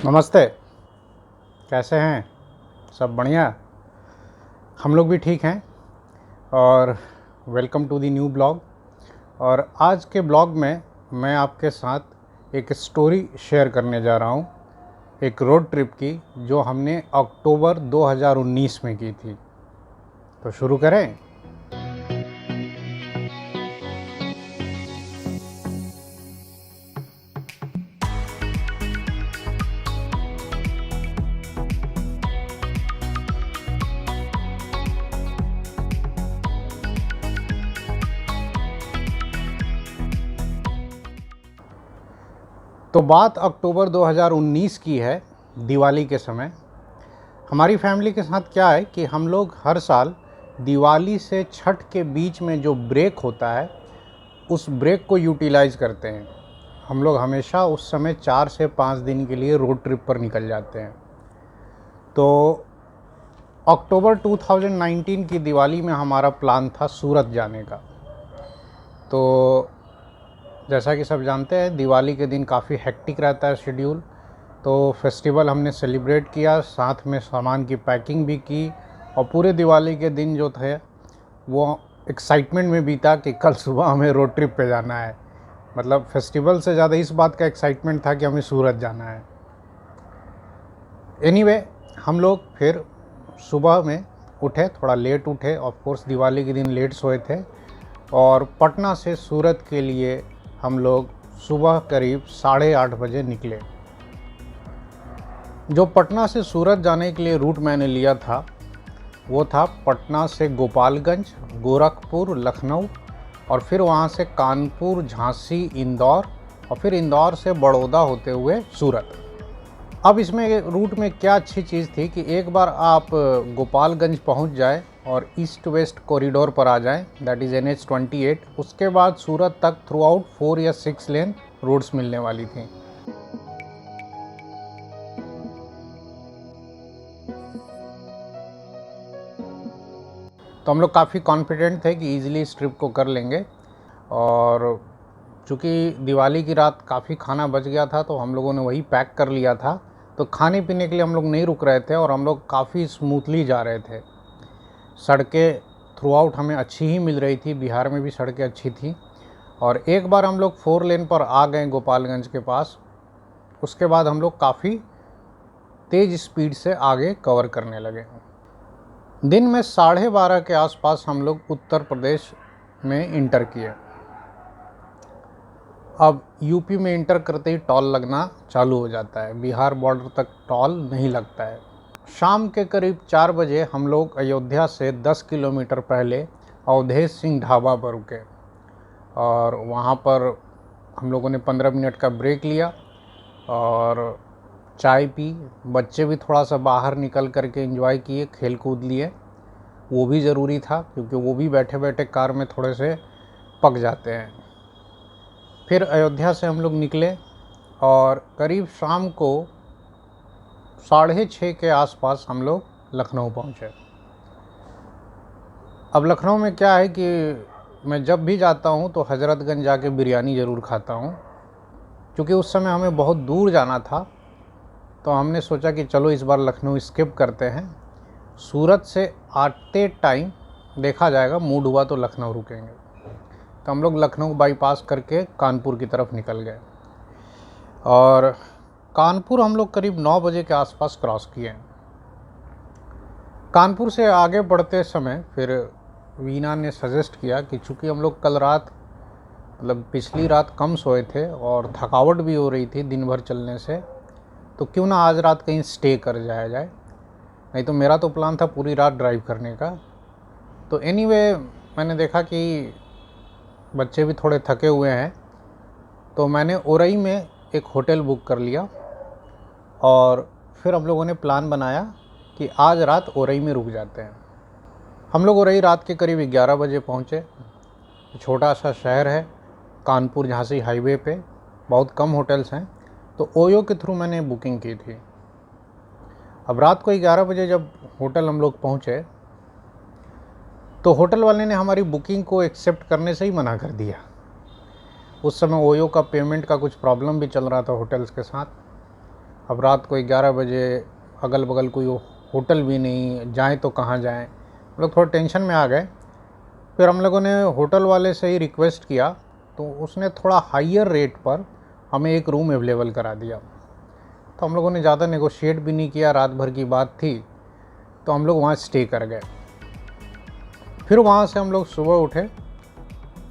नमस्ते। कैसे हैं? सब बढ़िया? हम लोग भी ठीक हैं। और welcome to the new blog. और आज के ब्लॉग में मैं आपके साथ एक स्टोरी शेयर करने जा रहा हूँ, एक रोड ट्रिप की जो हमने अक्टूबर 2019 में की थी। तो शुरू करें। तो बात अक्टूबर 2019 की है, दिवाली के समय। हमारी फैमिली के साथ क्या है कि हम लोग हर साल दिवाली से छठ के बीच में जो ब्रेक होता है उस ब्रेक को यूटिलाइज़ करते हैं। हम लोग हमेशा उस समय 4 से 5 दिन के लिए रोड ट्रिप पर निकल जाते हैं। तो अक्टूबर 2019 की दिवाली में हमारा प्लान था सूरत जाने का। तो जैसा कि सब जानते हैं, दिवाली के दिन काफ़ी हेक्टिक रहता है शेड्यूल। तो फेस्टिवल हमने सेलिब्रेट किया, साथ में सामान की पैकिंग भी की, और पूरे दिवाली के दिन जो थे वो एक्साइटमेंट में बीता कि कल सुबह हमें रोड ट्रिप पे जाना है। मतलब फेस्टिवल से ज़्यादा इस बात का एक्साइटमेंट था कि हमें सूरत जाना है। एनीवे, हम लोग फिर सुबह में उठे, थोड़ा लेट उठे, ऑफ कोर्स दिवाली के दिन लेट सोए थे, और पटना से सूरत के लिए हम लोग सुबह करीब 8:30 बजे निकले। जो पटना से सूरत जाने के लिए रूट मैंने लिया था वो था पटना से गोपालगंज, गोरखपुर, लखनऊ, और फिर वहाँ से कानपुर, झांसी, इंदौर, और फिर इंदौर से बड़ौदा होते हुए सूरत। अब इसमें रूट में क्या अच्छी चीज़ थी कि एक बार आप गोपालगंज पहुँच जाए और ईस्ट वेस्ट कॉरिडोर पर आ जाएं, दैट इज़ NH 28, उसके बाद सूरत तक थ्रू आउट 4 या 6 लेन रोड्स मिलने वाली थी। तो हम लोग काफ़ी कॉन्फिडेंट थे कि ईज़िली इस ट्रिप को कर लेंगे। और चूँकि दिवाली की रात काफ़ी खाना बच गया था तो हम लोगों ने वही पैक कर लिया था। तो खाने पीने के लिए हम लोग नहीं रुक रहे थे और हम लोग काफ़ी स्मूथली जा रहे थे। सड़कें थ्रू आउट हमें अच्छी ही मिल रही थी, बिहार में भी सड़कें अच्छी थी। और एक बार हम लोग 4 लेन पर आ गए गोपालगंज के पास, उसके बाद हम लोग काफ़ी तेज़ स्पीड से आगे कवर करने लगे। दिन में 12:30 के आसपास हम लोग उत्तर प्रदेश में इंटर किए। अब यूपी में इंटर करते ही टोल लगना चालू हो जाता है, बिहार बॉर्डर तक टोल नहीं लगता है। शाम के करीब 4 बजे हम लोग अयोध्या से 10 किलोमीटर पहले अवधेश सिंह ढाबा पर रुके, और वहाँ पर हम लोगों ने 15 मिनट का ब्रेक लिया और चाय पी। बच्चे भी थोड़ा सा बाहर निकल करके एंजॉय किए, खेल कूद लिए, वो भी ज़रूरी था क्योंकि वो भी बैठे बैठे कार में थोड़े से पक जाते हैं। फिर अयोध्या से हम लोग निकले और करीब शाम को 6:30 के आसपास हम लोग लखनऊ पहुँचे। अब लखनऊ में क्या है कि मैं जब भी जाता हूँ तो हज़रतगंज जाके बिरयानी ज़रूर खाता हूँ। क्योंकि उस समय हमें बहुत दूर जाना था तो हमने सोचा कि चलो इस बार लखनऊ स्किप करते हैं। सूरत से आते टाइम देखा जाएगा, मूड हुआ तो लखनऊ रुकेंगे। तो हम लोग लखनऊ बाईपास करके कानपुर की तरफ निकल गए, और कानपुर हम लोग करीब 9 बजे के आसपास क्रॉस किए। कानपुर से आगे बढ़ते समय फिर वीना ने सजेस्ट किया कि चूँकि हम लोग कल रात, मतलब पिछली रात कम सोए थे और थकावट भी हो रही थी दिन भर चलने से, तो क्यों ना आज रात कहीं स्टे कर जाया जाए। नहीं तो मेरा तो प्लान था पूरी रात ड्राइव करने का। तो एनीवे, मैंने देखा कि बच्चे भी थोड़े थके हुए हैं, तो मैंने ओरई में एक होटल बुक कर लिया, और फिर हम लोगों ने प्लान बनाया कि आज रात ओरई में रुक जाते हैं। हम लोग ओरई रात के करीब 11 बजे पहुँचे। छोटा सा शहर है, कानपुर झांसी हाईवे पे बहुत कम होटल्स हैं, तो ओयो के थ्रू मैंने बुकिंग की थी। अब रात को 11 बजे जब होटल हम लोग पहुँचे तो होटल वाले ने हमारी बुकिंग को एक्सेप्ट करने से ही मना कर दिया। उस समय ओयो का पेमेंट का कुछ प्रॉब्लम भी चल रहा था होटल्स के साथ। अब रात को 11 बजे अगल बगल कोई होटल भी नहीं, जाएं तो कहाँ जाएं, हम लोग थोड़ा टेंशन में आ गए। फिर हम लोगों ने होटल वाले से ही रिक्वेस्ट किया, तो उसने थोड़ा हाइयर रेट पर हमें एक रूम अवेलेबल करा दिया। तो हम लोगों ने ज़्यादा नेगोशिएट भी नहीं किया, रात भर की बात थी, तो हम लोग वहाँ स्टे कर गए। फिर वहाँ से हम लोग सुबह उठे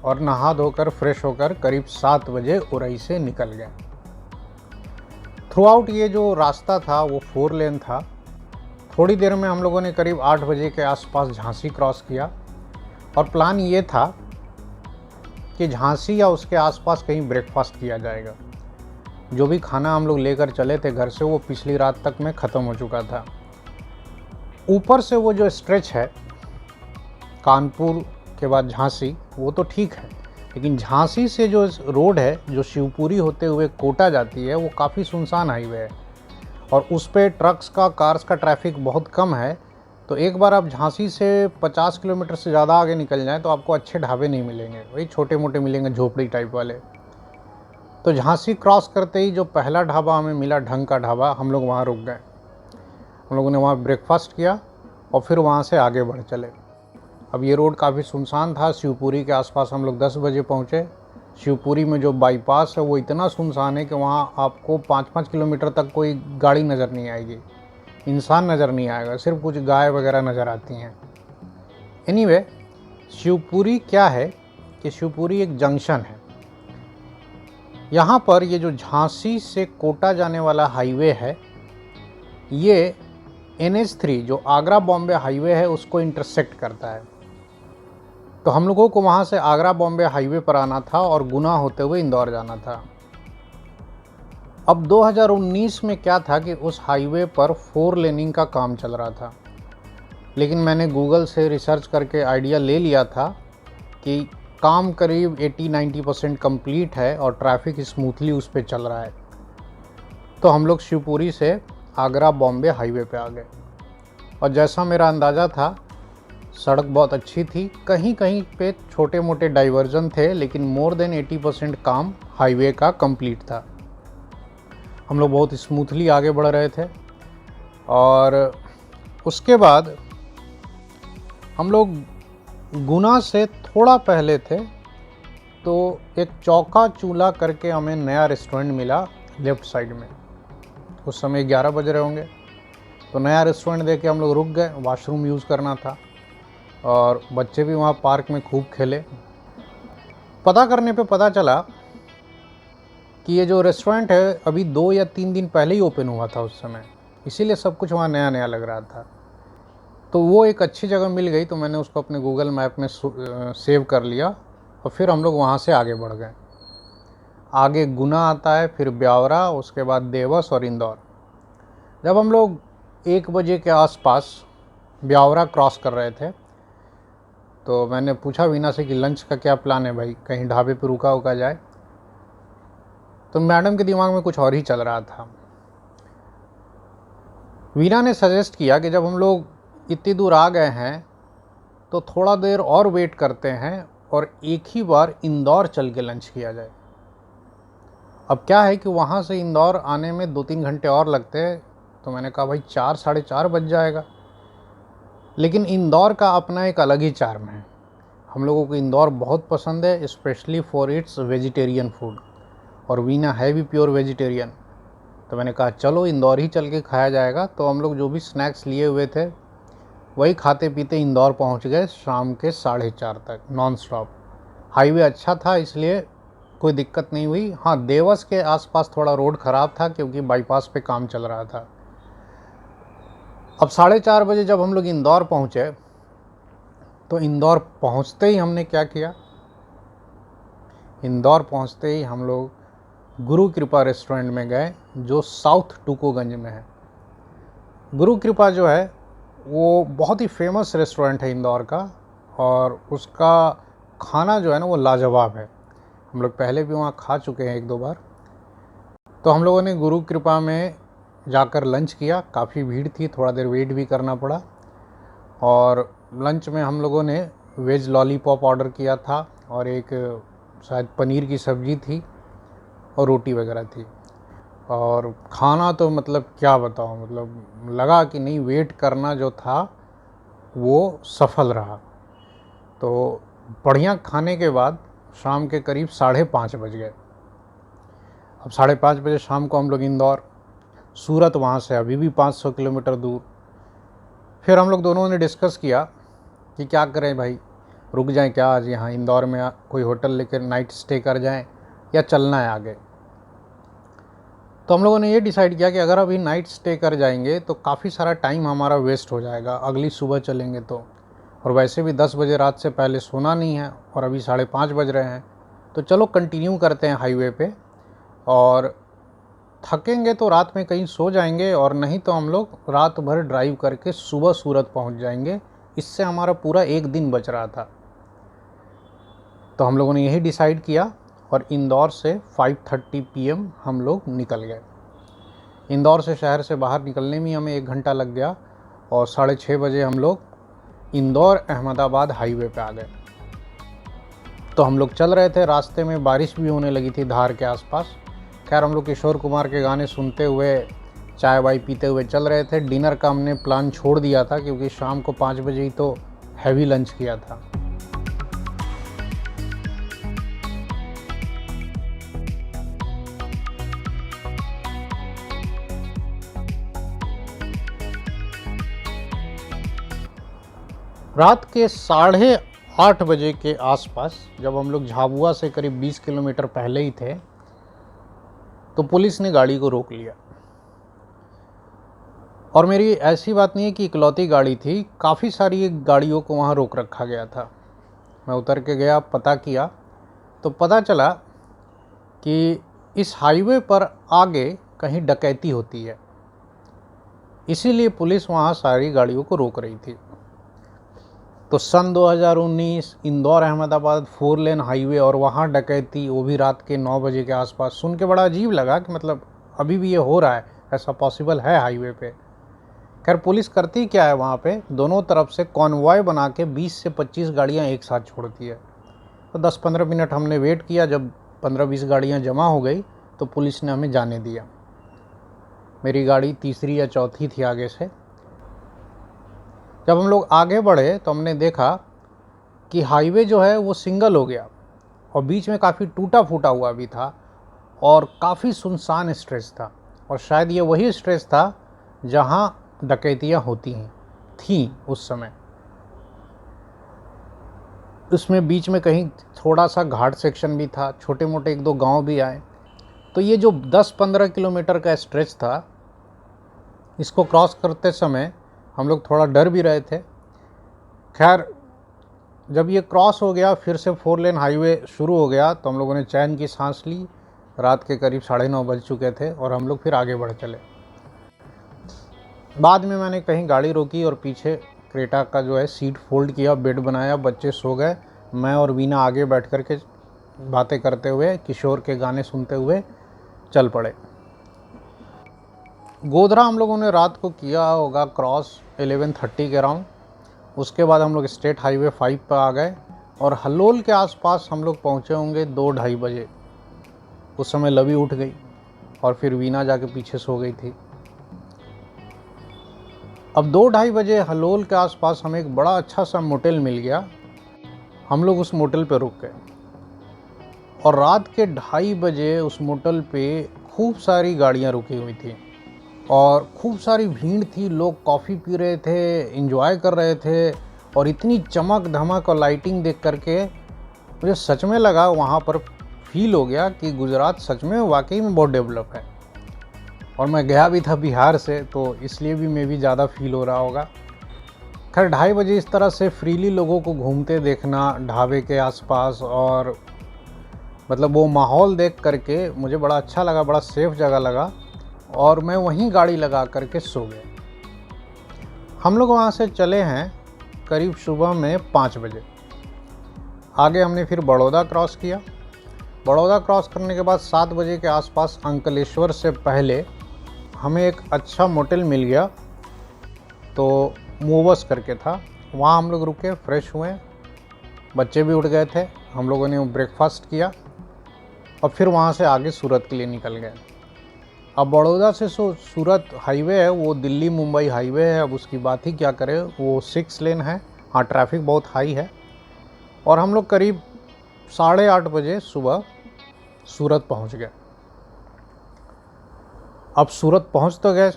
और नहा धोकर फ्रेश होकर करीब 7 बजे उरई से निकल गए। थ्रू आउट ये जो रास्ता था वो 4 लेन था। थोड़ी देर में हम लोगों ने करीब 8 बजे के आसपास झांसी क्रॉस किया और प्लान ये था कि झांसी या उसके आसपास कहीं ब्रेकफास्ट किया जाएगा। जो भी खाना हम लोग लेकर चले थे घर से वो पिछली रात तक में ख़त्म हो चुका था। ऊपर से वो जो स्ट्रेच है कानपुर के बाद झांसी, वो तो ठीक है, लेकिन झांसी से जो रोड है जो शिवपुरी होते हुए कोटा जाती है वो काफ़ी सुनसान हाईवे है और उस पर ट्रक्स का कार्स का ट्रैफिक बहुत कम है। तो एक बार आप झांसी से 50 किलोमीटर से ज़्यादा आगे निकल जाएं तो आपको अच्छे ढाबे नहीं मिलेंगे, वही छोटे मोटे मिलेंगे झोपड़ी टाइप वाले। तो झांसी क्रॉस करते ही जो पहला ढाबा हमें मिला, ढंग का ढाबा, हम लोग वहाँ रुक गए। हम लोगों ने वहाँ ब्रेकफास्ट किया और फिर वहाँ से आगे बढ़ चले। अब ये रोड काफ़ी सुनसान था। शिवपुरी के आसपास हम लोग 10 बजे पहुँचे। शिवपुरी में जो बाईपास है वो इतना सुनसान है कि वहाँ आपको 5-5 किलोमीटर तक कोई गाड़ी नज़र नहीं आएगी, इंसान नज़र नहीं आएगा, सिर्फ कुछ गाय वगैरह नज़र आती हैं। एनीवे, शिवपुरी क्या है कि शिवपुरी एक जंक्शन है। यहाँ पर ये जो झांसी से कोटा जाने वाला हाईवे है ये NH3 जो आगरा बॉम्बे हाईवे है उसको इंटरसेक्ट करता है। तो हम लोगों को वहाँ से आगरा बॉम्बे हाईवे पर आना था और गुना होते हुए इंदौर जाना था। अब 2019 में क्या था कि उस हाईवे पर 4 लेनिंग का काम चल रहा था, लेकिन मैंने गूगल से रिसर्च करके आइडिया ले लिया था कि काम करीब 80-90% कंप्लीट है और ट्रैफिक स्मूथली उस पर चल रहा है। तो हम लोग शिवपुरी से आगरा बॉम्बे हाईवे पे आ गए और जैसा मेरा अंदाज़ा था सड़क बहुत अच्छी थी, कहीं कहीं पे छोटे मोटे डाइवर्जन थे, लेकिन मोर देन 80% काम हाईवे का कंप्लीट था। हम लोग बहुत स्मूथली आगे बढ़ रहे थे और उसके बाद हम लोग गुना से थोड़ा पहले थे तो एक चौका चूल्हा करके हमें नया रेस्टोरेंट मिला लेफ़्ट साइड में। उस समय 11 बज रहे होंगे। तो नया रेस्टोरेंट देख के हम लोग रुक गए, वॉशरूम यूज़ करना था और बच्चे भी वहाँ पार्क में खूब खेले। पता करने पे पता चला कि ये जो रेस्टोरेंट है अभी 2 या 3 दिन पहले ही ओपन हुआ था उस समय, इसीलिए सब कुछ वहाँ नया नया लग रहा था। तो वो एक अच्छी जगह मिल गई तो मैंने उसको अपने गूगल मैप में सेव कर लिया और फिर हम लोग वहाँ से आगे बढ़ गए। आगे गुना आता है, फिर ब्यावरा, उसके बाद देवस और इंदौर। जब हम लोग 1 बजे के आसपास ब्यावरा क्रॉस कर रहे थे तो मैंने पूछा वीना से कि लंच का क्या प्लान है भाई, कहीं ढाबे पे रुका उका जाए। तो मैडम के दिमाग में कुछ और ही चल रहा था। वीना ने सजेस्ट किया कि जब हम लोग इतनी दूर आ गए हैं तो थोड़ा देर और वेट करते हैं और एक ही बार इंदौर चल के लंच किया जाए। अब क्या है कि वहाँ से इंदौर आने में 2-3 घंटे और लगते हैं, तो मैंने कहा भाई 4-4:30 बज जाएगा। लेकिन इंदौर का अपना एक अलग ही चार्म है। हम लोगों को इंदौर बहुत पसंद है, specially for its vegetarian food, और वीना है भी प्योर वेजिटेरियन। तो मैंने कहा चलो इंदौर ही चल के खाया जाएगा। तो हम लोग जो भी स्नैक्स लिए हुए थे वही खाते पीते इंदौर पहुंच गए शाम के 4:30 तक नॉन स्टॉप। हाईवे अच्छा था इसलिए कोई दिक्कत नहीं हुई। हाँ, देवस के आसपास थोड़ा रोड ख़राब था क्योंकि बाईपास पे काम चल रहा था। अब 4:30 बजे जब हम लोग इंदौर पहुँचे तो इंदौर पहुँचते ही हमने क्या किया, इंदौर पहुँचते ही हम लोग गुरु कृपा रेस्टोरेंट में गए जो साउथ टूकोगंज में है। गुरु कृपा जो है वो बहुत ही फेमस रेस्टोरेंट है इंदौर का और उसका खाना जो है ना वो लाजवाब है। हम लोग पहले भी वहाँ खा चुके हैं 1-2 बार। तो हम लोगों ने गुरु कृपा में जाकर लंच किया। काफ़ी भीड़ थी, थोड़ा देर वेट भी करना पड़ा। और लंच में हम लोगों ने वेज लॉलीपॉप ऑर्डर किया था और एक शायद पनीर की सब्ज़ी थी और रोटी वगैरह थी। और खाना तो मतलब क्या बताऊँ, मतलब लगा कि नहीं, वेट करना जो था वो सफल रहा। तो बढ़िया खाने के बाद शाम के करीब 5:30 बज गए। अब 5:30 बजे शाम को हम लोग इंदौर, सूरत वहाँ से अभी भी 500 किलोमीटर दूर। फिर हम लोग दोनों ने डिस्कस किया कि क्या करें भाई, रुक जाएं क्या आज यहाँ इंदौर में, कोई होटल लेकर नाइट स्टे कर जाएं या चलना है आगे। तो हम लोगों ने ये डिसाइड किया कि अगर अभी नाइट स्टे कर जाएंगे तो काफ़ी सारा टाइम हमारा वेस्ट हो जाएगा, अगली सुबह चलेंगे तो, और वैसे भी 10 बजे रात से पहले सोना नहीं है और अभी 5:30 बज रहे हैं। तो चलो कंटिन्यू करते हैं हाईवे पे, और थकेंगे तो रात में कहीं सो जाएंगे, और नहीं तो हम लोग रात भर ड्राइव करके सुबह सूरत पहुंच जाएंगे। इससे हमारा पूरा एक दिन बच रहा था। तो हम लोगों ने यही डिसाइड किया और इंदौर से 5:30 PM हम लोग निकल गए। इंदौर से, शहर से बाहर निकलने में हमें 1 घंटा लग गया और 6:30 बजे हम लोग इंदौर अहमदाबाद हाईवे पे आ गए। तो हम लोग चल रहे थे, रास्ते में बारिश भी होने लगी थी धार के आसपास। खैर हम लोग किशोर कुमार के गाने सुनते हुए, चाय वाय पीते हुए चल रहे थे। डिनर का हमने प्लान छोड़ दिया था क्योंकि शाम को 5 बजे ही तो हैवी लंच किया था। रात के 8:30 बजे के आसपास, जब हम लोग झाबुआ से करीब 20 किलोमीटर पहले ही थे, तो पुलिस ने गाड़ी को रोक लिया। और मेरी ऐसी बात नहीं है कि इकलौती गाड़ी थी, काफ़ी सारी गाड़ियों को वहाँ रोक रखा गया था। मैं उतर के गया, पता किया, तो पता चला कि इस हाईवे पर आगे कहीं डकैती होती है, इसीलिए पुलिस वहाँ सारी गाड़ियों को रोक रही थी। तो सन 2019 इंदौर अहमदाबाद 4 लेन हाईवे और वहाँ डकैती, वो भी रात के 9 बजे के आसपास। सुन के बड़ा अजीब लगा कि मतलब अभी भी ये हो रहा है, ऐसा पॉसिबल है हाईवे पे। खैर पुलिस करती क्या है वहाँ पे, दोनों तरफ से कॉन्वॉय बना के 20 से 25 गाड़ियाँ एक साथ छोड़ती है। तो 10-15 मिनट हमने वेट किया। जब 15-20 गाड़ियाँ जमा हो गई तो पुलिस ने हमें जाने दिया। मेरी गाड़ी तीसरी या चौथी थी आगे से। जब हम लोग आगे बढ़े तो हमने देखा कि हाईवे जो है वो सिंगल हो गया और बीच में काफ़ी टूटा फूटा हुआ भी था और काफ़ी सुनसान स्ट्रेच था। और शायद ये वही स्ट्रेच था जहाँ डकैतियाँ होती थीं उस समय। उसमें बीच में कहीं थोड़ा सा घाट सेक्शन भी था, छोटे मोटे 1-2 गांव भी आए। तो ये जो 10-15 किलोमीटर का स्ट्रेच था, इसको क्रॉस करते समय हम लोग थोड़ा डर भी रहे थे। खैर जब ये क्रॉस हो गया, फिर से 4 लेन हाईवे शुरू हो गया, तो हम लोगों ने चैन की सांस ली। रात के करीब 9:30 बज चुके थे और हम लोग फिर आगे बढ़ चले। बाद में मैंने कहीं गाड़ी रोकी और पीछे क्रेटा का जो है सीट फोल्ड किया, बेड बनाया, बच्चे सो गए। मैं और वीना आगे बैठ कर के बातें करते हुए, किशोर के गाने सुनते हुए चल पड़े। गोधरा हम लोगों ने रात को किया होगा क्रॉस 11:30 के अराउंड। उसके बाद हम लोग स्टेट हाईवे 5 पर आ गए और हलोल के आसपास हम लोग पहुँचे होंगे 2-2:30 बजे। उस समय लवी उठ गई और फिर वीना जाके पीछे सो गई थी। अब 2-2:30 बजे हलोल के आसपास हमें एक बड़ा अच्छा सा मोटेल मिल गया। हम लोग उस मोटेल पे रुक गए और रात के 2:30 बजे उस मोटेल पे खूब सारी गाड़ियाँ रुकी हुई थी और खूब सारी भीड़ थी। लोग कॉफ़ी पी रहे थे, एंजॉय कर रहे थे, और इतनी चमक धमक और लाइटिंग देख करके मुझे सच में लगा, वहाँ पर फील हो गया कि गुजरात सच में वाकई में बहुत डेवलप है। और मैं गया भी था बिहार से, तो इसलिए भी मैं भी ज़्यादा फील हो रहा होगा। खैर 2:30 बजे इस तरह से फ्रीली लोगों को घूमते देखना ढाबे के आसपास, और मतलब वो माहौल देख करके मुझे बड़ा अच्छा लगा, बड़ा सेफ़ जगह लगा, और मैं वहीं गाड़ी लगा करके सो गया। हम लोग वहाँ से चले हैं करीब सुबह में 5 बजे। आगे हमने फिर बड़ौदा क्रॉस किया। बड़ौदा क्रॉस करने के बाद 7 बजे के आसपास अंकलेश्वर से पहले हमें एक अच्छा मोटेल मिल गया, तो मूवर्स करके था। वहाँ हम लोग रुके, फ्रेश हुए, बच्चे भी उठ गए थे। हम लोगों ने ब्रेकफास्ट किया और फिर वहाँ से आगे सूरत के लिए निकल गए। अब बड़ौदा से सूरत हाईवे है, वो दिल्ली मुंबई हाईवे है, अब उसकी बात ही क्या करें, वो 6 लेन है। हाँ, ट्रैफिक बहुत हाई है। और हम लोग करीब 8:30 बजे सुबह सूरत पहुंच गए। अब सूरत पहुंच तो गए,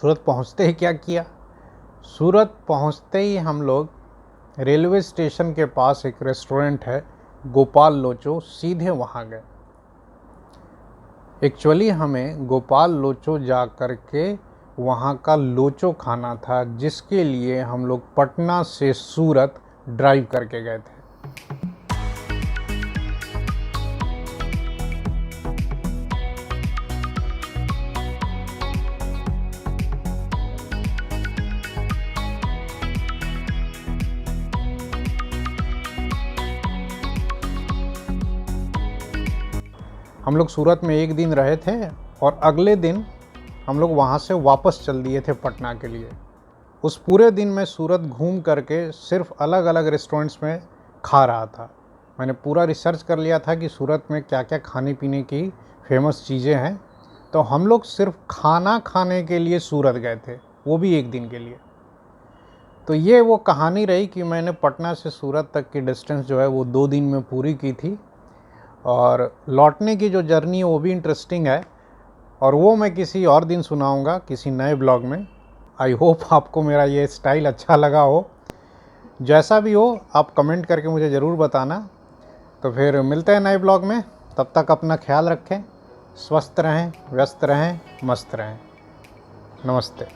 सूरत पहुंचते ही क्या किया, सूरत पहुंचते ही हम लोग रेलवे स्टेशन के पास एक रेस्टोरेंट है गोपाल लोचो, सीधे वहाँ गए। एक्चुअली हमें गोपाल लोचो जा कर के वहाँ का लोचो खाना था, जिसके लिए हम लोग पटना से सूरत ड्राइव करके गए थे। हम लोग सूरत में एक दिन रहे थे और अगले दिन हम लोग वहाँ से वापस चल दिए थे पटना के लिए। उस पूरे दिन मैं सूरत घूम करके सिर्फ अलग अलग रेस्टोरेंट्स में खा रहा था। मैंने पूरा रिसर्च कर लिया था कि सूरत में क्या क्या खाने पीने की फेमस चीज़ें हैं। तो हम लोग सिर्फ खाना खाने के लिए सूरत गए थे, वो भी एक दिन के लिए। तो ये वो कहानी रही कि मैंने पटना से सूरत तक की डिस्टेंस जो है वो 2 दिन में पूरी की थी। और लौटने की जो जर्नी है वो भी इंटरेस्टिंग है, और वो मैं किसी और दिन सुनाऊंगा किसी नए ब्लॉग में। आई होप आपको मेरा ये स्टाइल अच्छा लगा हो। जैसा भी हो आप कमेंट करके मुझे ज़रूर बताना। तो फिर मिलते हैं नए ब्लॉग में, तब तक अपना ख्याल रखें, स्वस्थ रहें, व्यस्त रहें, मस्त रहें। नमस्ते।